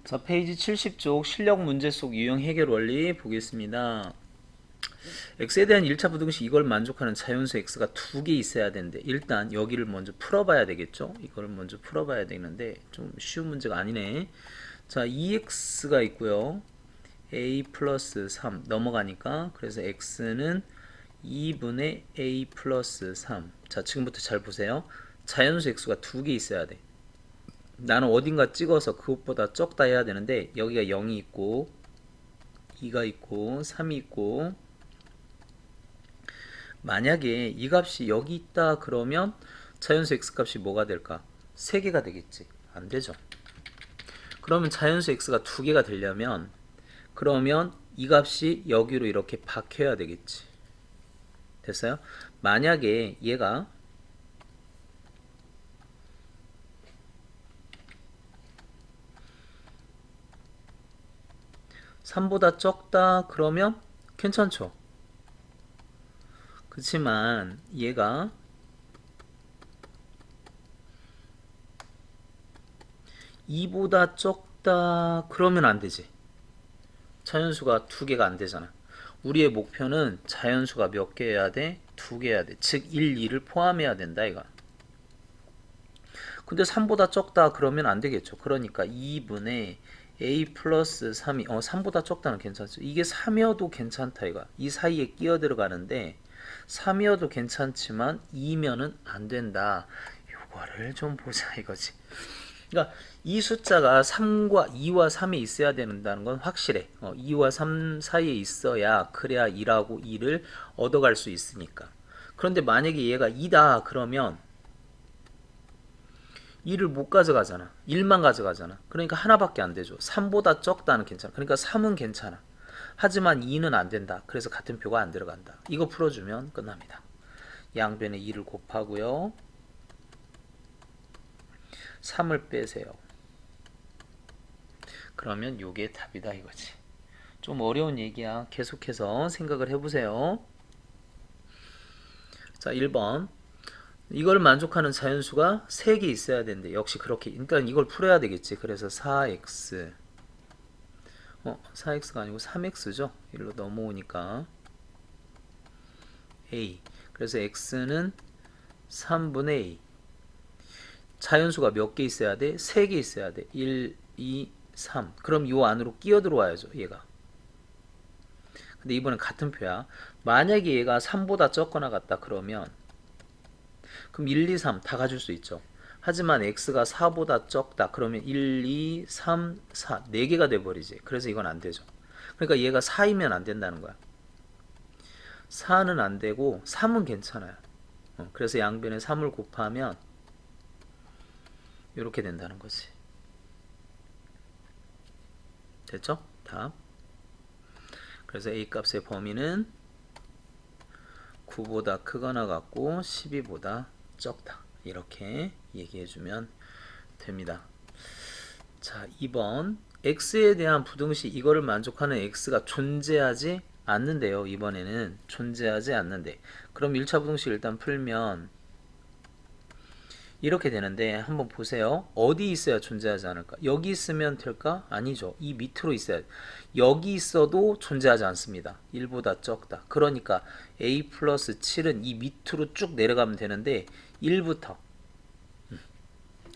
자, 페이지 70쪽 실력 문제 속 유형 해결 원리 보겠습니다. x에 대한 1차 부등식 이걸 만족하는 자연수 x가 두 개 있어야 되는데 일단 여기를 먼저 풀어봐야 되겠죠. 이걸 먼저 풀어봐야 되는데 좀 쉬운 문제가 아니네. 자, 2x가 있고요. a 플러스 3 넘어가니까 그래서 x는 2분의 a 플러스 3. 자, 지금부터 잘 보세요. 자연수 x가 두 개 있어야 돼. 나는 어딘가 찍어서 그것보다 적다 해야 되는데 여기가 0이 있고 2가 있고 3이 있고 만약에 이 값이 여기 있다 그러면 자연수 x 값이 뭐가 될까? 3개가 되겠지. 안 되죠. 그러면 자연수 x가 2개가 되려면 그러면 이 값이 여기로 이렇게 박혀야 되겠지. 됐어요? 만약에 얘가 3보다 적다 그러면 괜찮죠. 그렇지만 얘가 2보다 적다 그러면 안 되지. 자연수가 두 개가 안 되잖아. 우리의 목표는 자연수가 몇 개여야 돼? 두 개여야 돼. 즉 1, 2를 포함해야 된다 이거. 근데 3보다 적다 그러면 안 되겠죠. 그러니까 2분의 a 플러스 3이 3보다 적다는 괜찮죠. 이게 3이어도 괜찮다 이거. 이 사이에 끼어 들어가는데 3이어도 괜찮지만 2면은 안 된다. 요거를 좀 보자 이거지. 그러니까 이 숫자가 3과 2와 3에 있어야 된다는 건 확실해. 2와 3 사이에 있어야 그래야 1하고 2를 얻어갈 수 있으니까. 그런데 만약에 얘가 2다 그러면 2를 못 가져가잖아. 1만 가져가잖아. 그러니까 하나밖에 안 되죠. 3보다 적다는 괜찮아. 그러니까 3은 괜찮아. 하지만 2는 안 된다. 그래서 같은 표가 안 들어간다. 이거 풀어주면 끝납니다. 양변에 2를 곱하고요. 3을 빼세요. 그러면 요게 답이다 이거지. 좀 어려운 얘기야. 계속해서 생각을 해보세요. 자, 1번. 이걸 만족하는 자연수가 3개 있어야 되는데 역시 그렇게 그러니까 이걸 풀어야 되겠지. 그래서 4x 4x가 아니고 3x죠. 1로 넘어오니까 a. 그래서 x는 3분의 a. 자연수가 몇 개 있어야 돼? 3개 있어야 돼. 1, 2, 3. 그럼 요 안으로 끼어 들어와야죠. 얘가. 근데 이번엔 같은 표야. 만약에 얘가 3보다 적거나 같다 그러면 그럼 1, 2, 3 다 가질 수 있죠. 하지만 x가 4보다 적다 그러면 1, 2, 3, 4 4개가 돼버리지. 그래서 이건 안 되죠. 그러니까 얘가 4이면 안 된다는 거야. 4는 안 되고 3은 괜찮아요. 그래서 양변에 3을 곱하면 이렇게 된다는 거지. 됐죠? 답. 그래서 a 값의 범위는 9보다 크거나 같고 12보다 적다. 이렇게 얘기해주면 됩니다. 자, 2번. x에 대한 부등식 이거를 만족하는 x가 존재하지 않는데요. 이번에는 존재하지 않는데. 그럼 1차 부등식 일단 풀면 이렇게 되는데 한번 보세요. 어디 있어야 존재하지 않을까? 여기 있으면 될까? 아니죠. 이 밑으로 있어야 돼. 여기 있어도 존재하지 않습니다. 1보다 적다. 그러니까 a 플러스 7은 이 밑으로 쭉 내려가면 되는데 1부터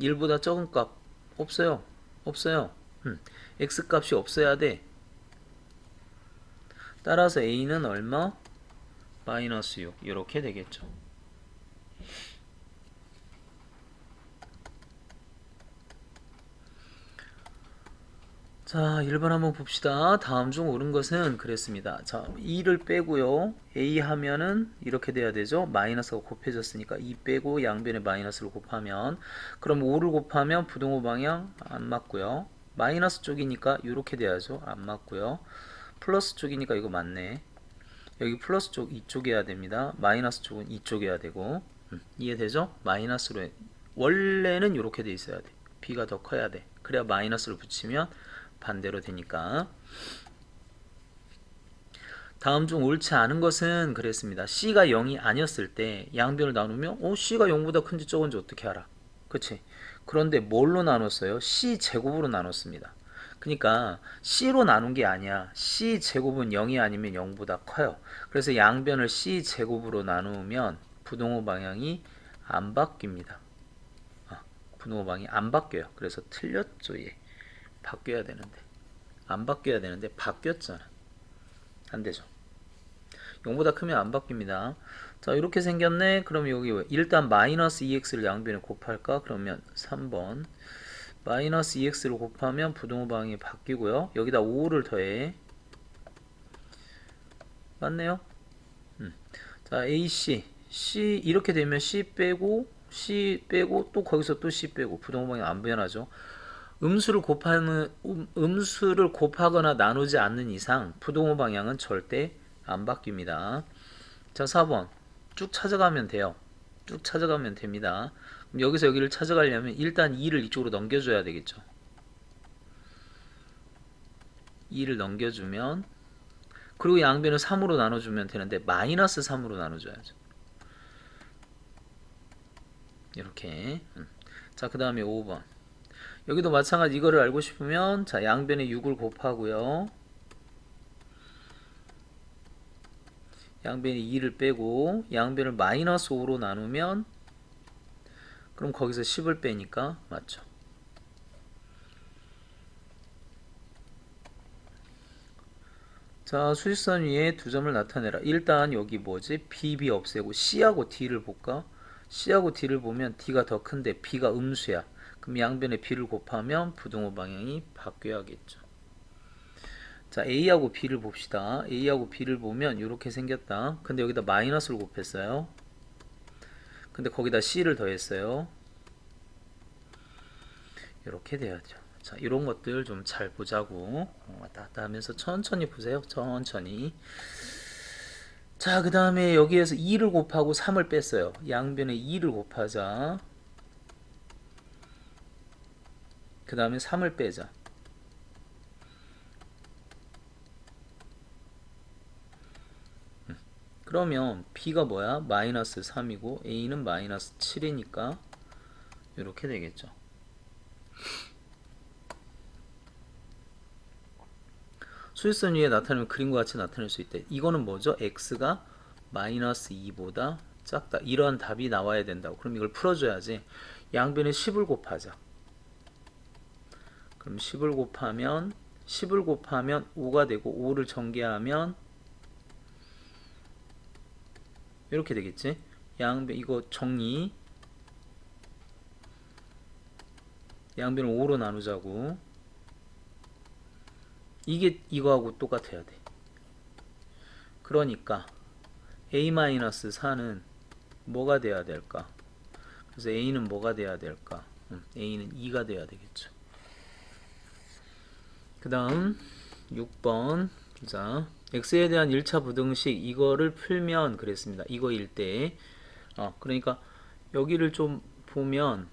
1보다 적은 값 없어요. 없어요. x 값이 없어야 돼. 따라서 a는 얼마? 마이너스 6 이렇게 되겠죠. 자, 1번 한번 봅시다. 다음 중 옳은 것은 그랬습니다. 자, 2를 빼고요. a 하면은 이렇게 돼야 되죠. 마이너스가 곱해졌으니까 2 빼고 양변에 마이너스를 곱하면 그럼 5를 곱하면 부등호 방향 안 맞고요. 마이너스 쪽이니까 이렇게 돼야죠. 안 맞고요. 플러스 쪽이니까 이거 맞네. 여기 플러스 쪽 이쪽이어야 됩니다. 마이너스 쪽은 이쪽이어야 되고 이해되죠? 마이너스로 원래는 이렇게 돼 있어야 돼. b가 더 커야 돼. 그래야 마이너스를 붙이면 반대로 되니까. 다음 중 옳지 않은 것은 그랬습니다. c가 0이 아니었을 때 양변을 나누면 c가 0보다 큰지 적은지 어떻게 알아? 그치? 그런데 뭘로 나눴어요? c 제곱으로 나눴습니다. 그러니까 C로 나눈 게 아니야. C 제곱은 0이 아니면 0보다 커요. 그래서 양변을 C 제곱으로 나누면 부동호 방향이 안 바뀝니다. 부동호 방향이 안 바뀌어요. 그래서 틀렸죠. 얘. 바뀌어야 되는데. 안 바뀌어야 되는데 바뀌었잖아. 안 되죠. 0보다 크면 안 바뀝니다. 자, 이렇게 생겼네. 그럼 여기 일단 마이너스 2x를 양변에 곱할까? 그러면 3번 마이너스 2x를 곱하면 부동호 방향이 바뀌고요. 여기다 5를 더해. 맞네요. 자, AC C 이렇게 되면 C 빼고 또 거기서 또 C 빼고 부동호 방향 안 변하죠. 음수를 곱하거나 나누지 않는 이상 부동호 방향은 절대 안 바뀝니다. 자, 4번 쭉 찾아가면 돼요. 쭉 찾아가면 됩니다. 그럼 여기서 여기를 찾아가려면 일단 2를 이쪽으로 넘겨줘야 되겠죠. 2를 넘겨주면 그리고 양변을 3으로 나눠주면 되는데 마이너스 3으로 나눠줘야죠. 이렇게. 자, 그 다음에 5번 여기도 마찬가지. 이거를 알고 싶으면 자, 양변에 6을 곱하고요. 양변에 2를 빼고 양변을 마이너스 5로 나누면 그럼 거기서 10을 빼니까 맞죠. 자, 수직선 위에 두 점을 나타내라. 일단 여기 뭐지? B 없애고 C하고 D를 볼까? C하고 D를 보면 D가 더 큰데 B가 음수야. 그럼 양변에 B를 곱하면 부동호 방향이 바뀌어야겠죠. 자, A하고 B를 봅시다. A하고 B를 보면 이렇게 생겼다. 근데 여기다 마이너스를 곱했어요. 근데 거기다 C를 더했어요. 이렇게 돼야죠. 자, 이런 것들 좀 잘 보자고. 왔다 갔다 하면서 천천히 보세요. 천천히. 자, 그 다음에 여기에서 2를 곱하고 3을 뺐어요. 양변에 2를 곱하자. 그 다음에 3을 빼자. 그러면 B가 뭐야? 마이너스 3이고 A는 마이너스 7이니까 이렇게 되겠죠. 수직선 위에 나타내면 그림과 같이 나타낼 수 있대. 이거는 뭐죠? x가 마이너스 2보다 작다. 이러한 답이 나와야 된다고. 그럼 이걸 풀어줘야지. 양변에 10을 곱하자. 그럼 10을 곱하면 5가 되고 5를 전개하면 이렇게 되겠지. 양변 이거 정리. 양변을 5로 나누자고. 이게 이거하고 똑같아야 돼. 그러니까 a-4는 뭐가 돼야 될까? 그래서 a는 뭐가 돼야 될까? a는 2가 돼야 되겠죠. 그 다음 6번 자, x에 대한 1차 부등식 이거를 풀면 그랬습니다. 이거일 때 그러니까 여기를 좀 보면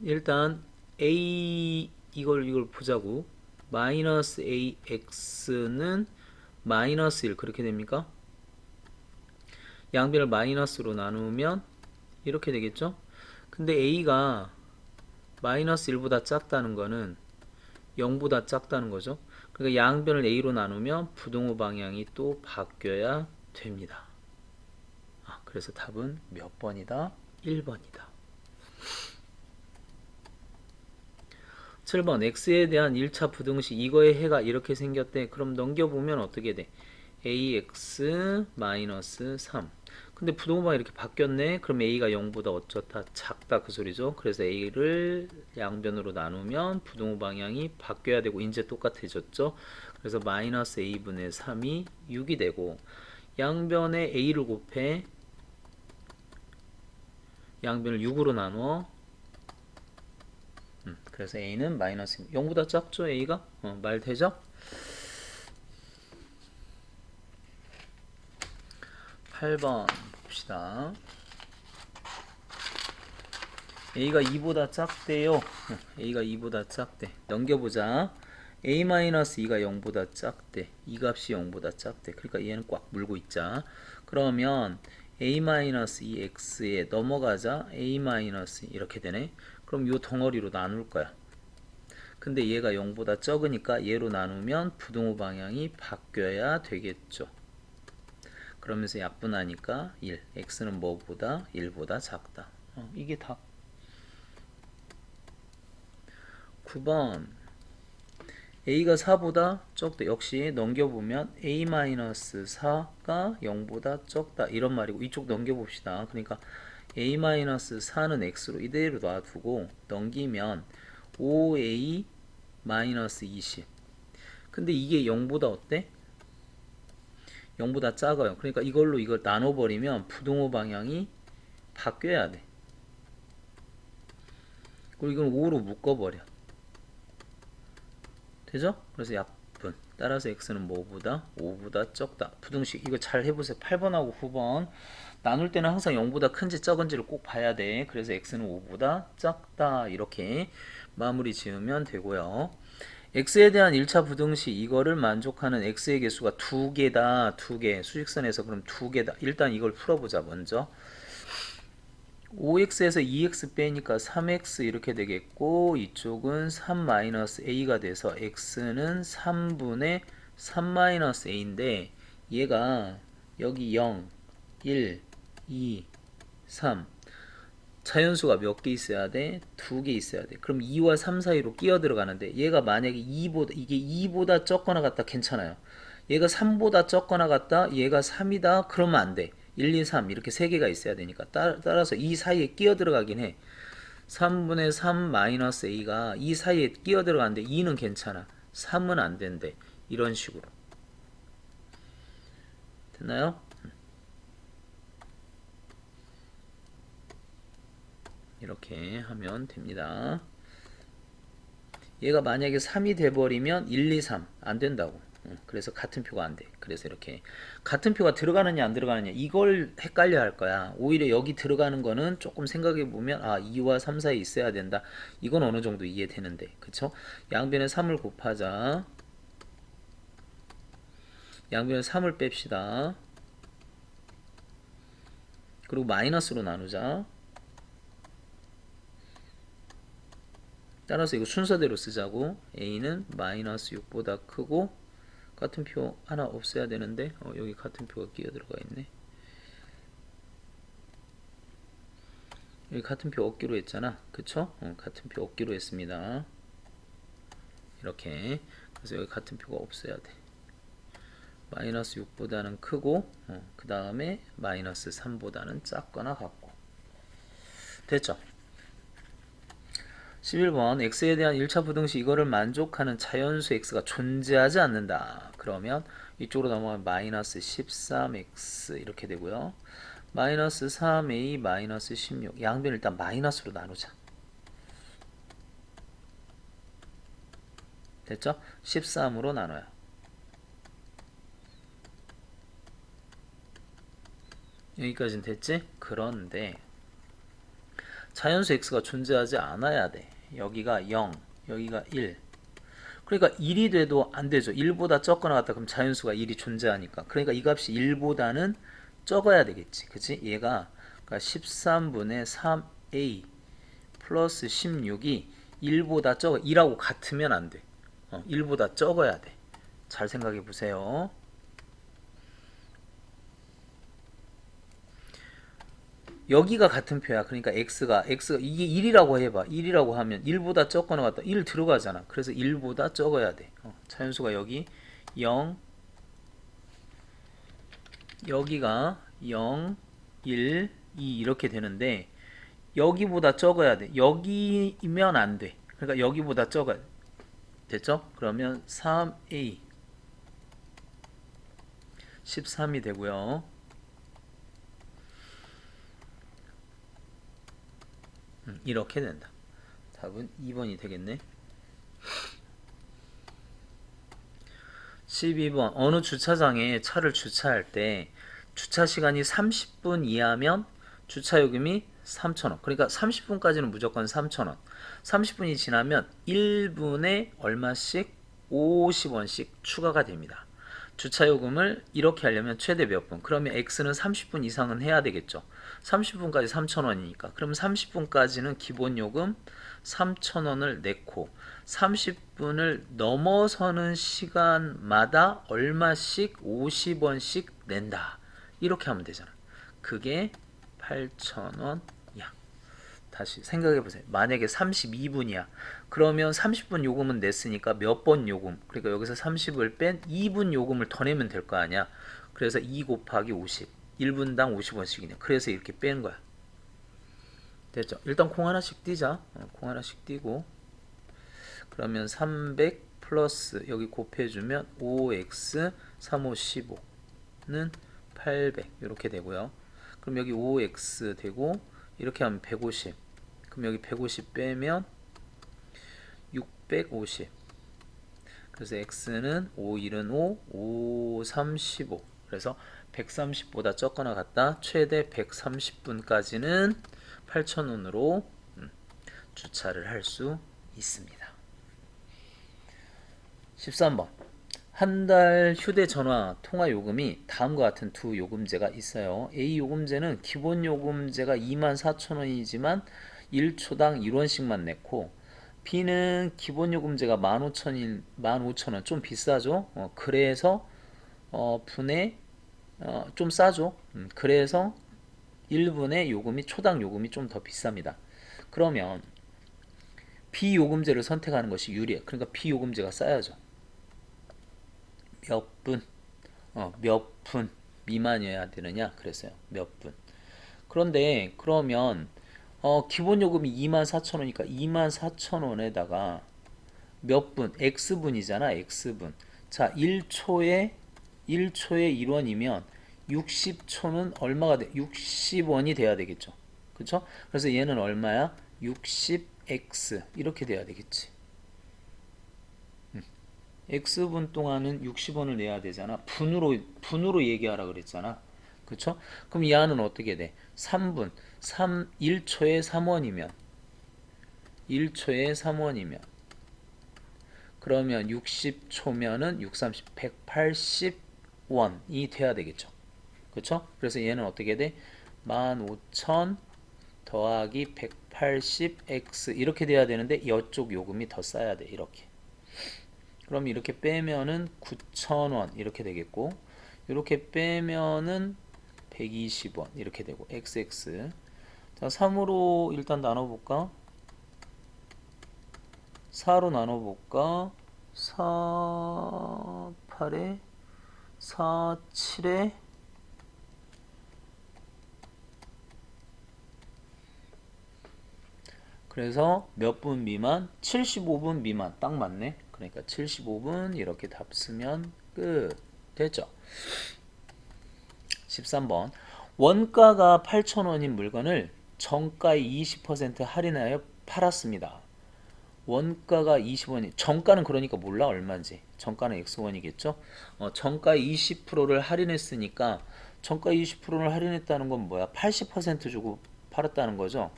일단 a 이걸 보자고. 마이너스 ax는 마이너스 1 그렇게 됩니까? 양변을 마이너스로 나누면 이렇게 되겠죠? 근데 a가 마이너스 1보다 작다는 거는 0보다 작다는 거죠. 그러니까 양변을 a로 나누면 부동호 방향이 또 바뀌어야 됩니다. 그래서 답은 몇 번이다? 1번이다. 7번 x에 대한 1차 부등식 이거의 해가 이렇게 생겼대. 그럼 넘겨보면 어떻게 돼? ax-3 근데 부동호가 이렇게 바뀌었네. 그럼 a가 0보다 어쩌다 작다 그 소리죠. 그래서 a를 양변으로 나누면 부동호 방향이 바뀌어야 되고 이제 똑같아졌죠. 그래서 마이너스 a분의 3이 6이 되고 양변에 a를 곱해 양변을 6으로 나누어 그래서 a는 마이너스 0보다 작죠. a가 말 되죠? 8번 봅시다. a가 2보다 작대요. a가 2보다 작대. 넘겨보자. a-2가 0보다 작대. 이 값이 0보다 작대. 그러니까 얘는 꽉 물고 있자. 그러면 a-2x에 넘어가자. a- 이렇게 되네. 그럼 요 덩어리로 나눌 거야. 근데 얘가 0보다 적으니까 얘로 나누면 부등호 방향이 바뀌어야 되겠죠. 그러면서 약분하니까 1. x는 뭐보다? 1보다 작다. 이게 답. 9번 a가 4보다 적다. 역시 넘겨보면 a-4가 0보다 적다. 이런 말이고 이쪽 넘겨봅시다. 그러니까 a-4는 x로 이대로 놔두고 넘기면 5a-20. 근데 이게 0보다 어때? 0보다 작아요. 그러니까 이걸로 이걸 나눠버리면 부등호 방향이 바뀌어야 돼. 그리고 이건 5로 묶어버려. 되죠? 그래서 약분. 따라서 x는 뭐보다? 5보다 적다. 부등식 이거 잘 해보세요. 8번하고 9번. 나눌 때는 항상 0보다 큰지 적은지를 꼭 봐야 돼. 그래서 x는 5보다 작다. 이렇게 마무리 지으면 되고요. x에 대한 1차 부등식 이거를 만족하는 x의 개수가 2개다. 2개. 수직선에서 그럼 2개다. 일단 이걸 풀어보자 먼저. 5x에서 2x 빼니까 3x 이렇게 되겠고 이쪽은 3-a가 돼서 x는 3분의 3-a인데 얘가 여기 0, 1, 2, 3 자연수가 몇 개 있어야 돼? 2개 있어야 돼. 그럼 2와 3 사이로 끼어 들어가는데 얘가 만약에 2보다 이게 2보다 적거나 같다 괜찮아요. 얘가 3보다 적거나 같다 얘가 3이다 그러면 안 돼. 1, 2, 3 이렇게 3개가 있어야 되니까 따라서 이 사이에 끼어 들어가긴 해. 3분의 3 마이너스 a가 이 사이에 끼어 들어가는데 2는 괜찮아. 3은 안 된대. 이런 식으로. 됐나요? 이렇게 하면 됩니다. 얘가 만약에 3이 돼버리면 1, 2, 3 안 된다고. 그래서 같은 표가 안 돼. 그래서 이렇게 같은 표가 들어가느냐 안 들어가느냐 이걸 헷갈려 할 거야. 오히려 여기 들어가는 거는 조금 생각해 보면 2와 3 사이에 있어야 된다. 이건 어느 정도 이해되는데. 그쵸? 양변에 3을 곱하자. 양변에 3을 뺍시다. 그리고 마이너스로 나누자. 따라서 이거 순서대로 쓰자고. a는 마이너스 6보다 크고 같은 표 하나 없애야 되는데 여기 같은 표가 끼어 들어가 있네. 여기 같은 표 없기로 했잖아. 그쵸? 같은 표 없기로 했습니다. 이렇게. 그래서 여기 같은 표가 없어야 돼. 마이너스 6보다는 크고 그 다음에 마이너스 3보다는 작거나 같고. 됐죠? 11번 x에 대한 1차 부등식 이거를 만족하는 자연수 x가 존재하지 않는다. 그러면 이쪽으로 넘어가면 마이너스 13x 이렇게 되고요. 마이너스 3a 마이너스 16 양변 일단 마이너스로 나누자. 됐죠? 13으로 나눠요. 여기까지는 됐지? 그런데 자연수 x가 존재하지 않아야 돼. 여기가 0, 여기가 1. 그러니까 1이 돼도 안 되죠. 1보다 적거나 같다. 그럼 자연수가 1이 존재하니까. 그러니까 이 값이 1보다는 적어야 되겠지. 그치? 얘가 그러니까 13분의 3a 플러스 16이 1보다 적어. 2라고 같으면 안 돼. 1보다 적어야 돼. 잘 생각해 보세요. 여기가 같은 표야. 그러니까 x가 이게 1이라고 해봐. 1이라고 하면 1보다 적거나 같다. 1 들어가잖아. 그래서 1보다 적어야 돼. 차연수가 여기 0 여기가 0 1 2 이렇게 되는데 여기보다 적어야 돼. 여기면 안 돼. 그러니까 여기보다 적어야 돼. 됐죠? 그러면 3a 13이 되고요. 이렇게 된다. 답은 2번이 되겠네. 12번 어느 주차장에 차를 주차할 때 주차 시간이 30분 이하면 주차요금이 3,000원. 그러니까 30분까지는 무조건 3,000원. 30분이 지나면 1분에 얼마씩 50원씩 추가가 됩니다. 주차요금을 이렇게 하려면 최대 몇 분? 그러면 X는 30분 이상은 해야 되겠죠. 30분까지 3,000원이니까. 그럼 30분까지는 기본요금 3,000원을 내고 30분을 넘어서는 시간마다 얼마씩 50원씩 낸다. 이렇게 하면 되잖아. 그게 8,000원이야. 다시 생각해 보세요. 만약에 32분이야. 그러면 30분 요금은 냈으니까 몇 번 요금? 그러니까 여기서 30을 뺀 2분 요금을 더 내면 될 거 아니야. 그래서 2 곱하기 50. 1분당 50원씩이네. 그래서 이렇게 빼는 거야. 됐죠? 일단 콩 하나씩 띄자. 콩 하나씩 띄고 그러면 300 플러스 여기 곱해주면 5x 3, 5, 15는 800 이렇게 되고요. 그럼 여기 5x 되고 이렇게 하면 150. 그럼 여기 150 빼면 650. 그래서 x는 5, 1은 5, 5, 3, 15. 그래서 130보다 적거나 같다. 최대 130분까지는 8,000원으로 주차를 할 수 있습니다. 13번. 한 달 휴대전화 통화 요금이 다음과 같은 두 요금제가 있어요. A 요금제는 기본 요금제가 24,000원이지만 1초당 1원씩만 냈고 B는 기본 요금제가 15,000원 좀 비싸죠. 그래서 분에 좀 싸죠. 그래서 1분의 요금이 초당 요금이 좀 더 비쌉니다. 그러면 B 요금제를 선택하는 것이 유리해. 그러니까 B 요금제가 싸야죠. 몇 분 미만이어야 되느냐 그랬어요. 몇 분. 그런데 그러면 기본 요금이 24,000원이니까 24,000원에다가 몇 분, X분이잖아, X분. 자, 1초에 1원이면 60초는 얼마가 돼? 60원이 돼야 되겠죠. 그쵸? 그래서 얘는 얼마야? 60X. 이렇게 돼야 되겠지. X분 동안은 60원을 내야 되잖아. 분으로 얘기하라 그랬잖아. 그쵸? 그럼 이 안은 어떻게 돼? 3분. 1초에 3원이면 1초에 3원이면 그러면 60초면은 6, 30, 180원이 돼야 되겠죠. 그쵸? 그래서 얘는 어떻게 돼? 15,000 더하기 180x 이렇게 돼야 되는데 이쪽 요금이 더 싸야 돼. 이렇게. 그럼 이렇게 빼면은 9,000원 이렇게 되겠고 이렇게 빼면은 120원 이렇게 되고 xx. 자, 3으로 일단 나눠볼까? 4로 나눠볼까? 4, 8에 4, 7에 그래서 몇 분 미만? 75분 미만. 딱 맞네. 그러니까 75분 이렇게 답 쓰면 끝. 됐죠? 13번. 원가가 8,000원인 물건을 정가의 20% 할인하여 팔았습니다. 원가가 20원이 정가는 그러니까 몰라 얼마인지. 정가는 X1이겠죠? 정가 20%를 할인했으니까 정가 20%를 할인했다는 건 뭐야? 80% 주고 팔았다는 거죠.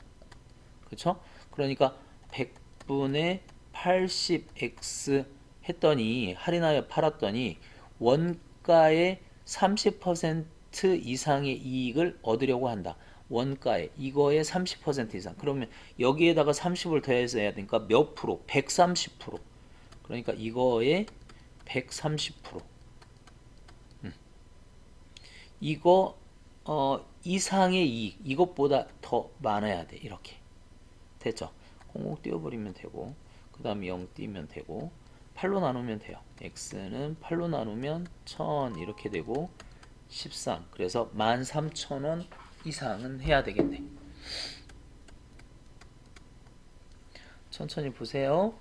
그쵸? 그러니까 100분의 80x 했더니 할인하여 팔았더니 원가의 30% 이상의 이익을 얻으려고 한다. 원가에 이거의 30% 이상. 그러면 여기에다가 30을 더해서 해야 되니까 몇 프로? 130%. 그러니까 이거의 130%. 이거 이상의 이익 이것보다 더 많아야 돼. 이렇게. 됐죠? 00 띄워버리면 되고 그 다음에 0 띄면 되고 8로 나누면 돼요. x는 8로 나누면 1000 이렇게 되고 13. 그래서 13,000원 이상은 해야 되겠네. 천천히 보세요.